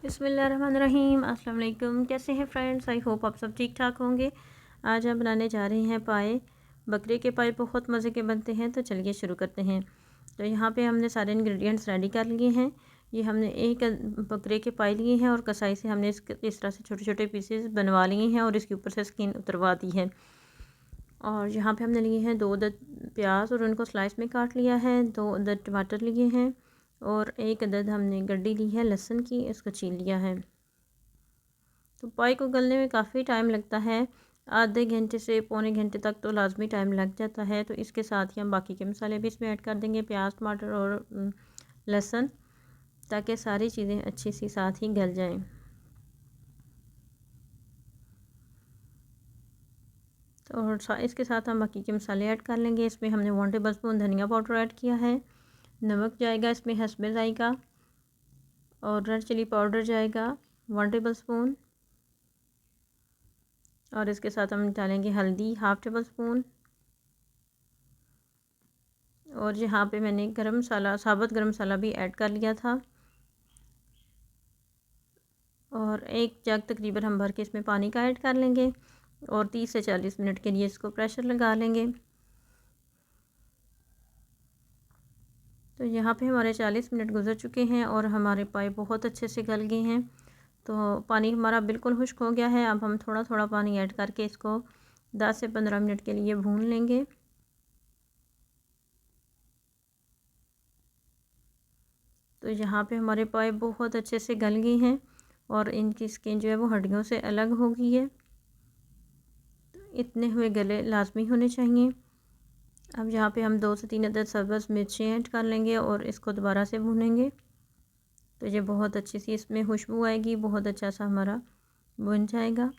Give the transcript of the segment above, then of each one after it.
बिस्मिल्लाहिर्रहमानिर्रहीम। अस्सलाम वालेकुम। कैसे हैं फ्रेंड्स? आई होप आप सब ठीक ठाक होंगे। आज हम बनाने जा रहे हैं पाए। बकरे के पाए बहुत मज़े के बनते हैं, तो चलिए शुरू करते हैं। तो यहाँ पे हमने सारे इंग्रेडिएंट्स रेडी कर लिए हैं। ये हमने एक बकरे के पाए लिए हैं और कसाई से हमने इस तरह से छोटे छोटे पीसेस बनवा लिए हैं और इसके ऊपर से स्किन उतरवा दी है। और यहाँ पे हमने लिए हैं 2 अदद प्याज और उनको स्लाइस में काट लिया है। 2 अदद टमाटर लिए हैं और 1 अदद हमने गड्डी ली है लहसुन की, इसको छील लिया है। तो पाई को गलने में काफ़ी टाइम लगता है, आधे घंटे से पौने घंटे तक तो लाजमी टाइम लग जाता है। तो इसके साथ ही हम बाकी के मसाले भी इसमें ऐड कर देंगे, प्याज टमाटर और लहसुन, ताकि सारी चीज़ें अच्छी सी साथ ही गल जाएं। तो और इसके साथ हम बाकी के मसाले ऐड कर लेंगे। इसमें हमने 1 टेबल स्पून धनिया पाउडर ऐड किया है, नमक जाएगा इसमें हस्बे जाएगा, और रेड चिली पाउडर जाएगा 1 टेबल स्पून, और इसके साथ हम डालेंगे हल्दी 1/2 टेबल स्पून। और यहाँ पे मैंने गरम मसाला, साबुत गरम मसाला भी ऐड कर लिया था। और 1 जग तकरीबन हम भर के इसमें पानी का ऐड कर लेंगे और 30 से 40 मिनट के लिए इसको प्रेशर लगा लेंगे। तो यहाँ पे हमारे 40 मिनट गुजर चुके हैं और हमारे पाए बहुत अच्छे से गल गए हैं। तो पानी हमारा बिल्कुल खुश्क हो गया है। अब हम थोड़ा थोड़ा पानी ऐड करके इसको 10 से 15 मिनट के लिए भून लेंगे। तो यहाँ पे हमारे पाए बहुत अच्छे से गल गए हैं और इनकी स्किन जो है वो हड्डियों से अलग हो गई है। तो इतने हुए गले लाजमी होने चाहिए। अब यहाँ पे हम 2 से 3 अदद सब्ज़ मिर्चें ऐड कर लेंगे और इसको दोबारा से भूनेंगे। तो ये बहुत अच्छी सी इसमें खुशबू आएगी, बहुत अच्छा सा हमारा भुन जाएगा।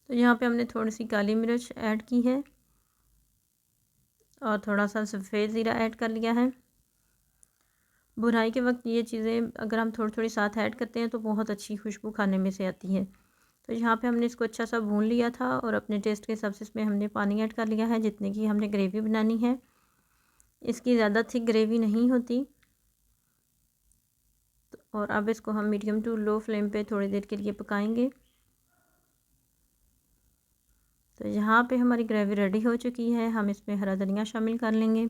तो यहाँ पे हमने थोड़ी सी काली मिर्च ऐड की है और थोड़ा सा सफ़ेद ज़ीरा ऐड कर लिया है। भुनाई के वक्त ये चीज़ें अगर हम थोड़ी थोड़ी साथ ऐड करते हैं तो बहुत अच्छी खुशबू खाने में से आती है। तो यहाँ पे हमने इसको अच्छा सा भून लिया था और अपने टेस्ट के हिसाब से इसमें हमने पानी ऐड कर लिया है, जितने की हमने ग्रेवी बनानी है। इसकी ज़्यादा थिक ग्रेवी नहीं होती। और अब इसको हम मीडियम टू लो फ्लेम पे थोड़ी देर के लिए पकाएंगे। तो यहाँ पे हमारी ग्रेवी रेडी हो चुकी है। हम इसमें हरा धनिया शामिल कर लेंगे।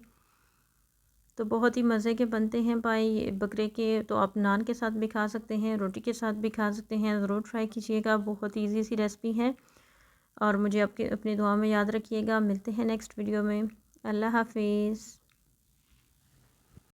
तो बहुत ही मज़े के बनते हैं पाए बकरे के। तो आप नान के साथ भी खा सकते हैं, रोटी के साथ भी खा सकते हैं। ज़रूर ट्राई कीजिएगा, बहुत ईजी सी रेसिपी है। और मुझे आपके अपनी दुआ में याद रखिएगा। मिलते हैं नेक्स्ट वीडियो में। अल्लाह हाफिज़।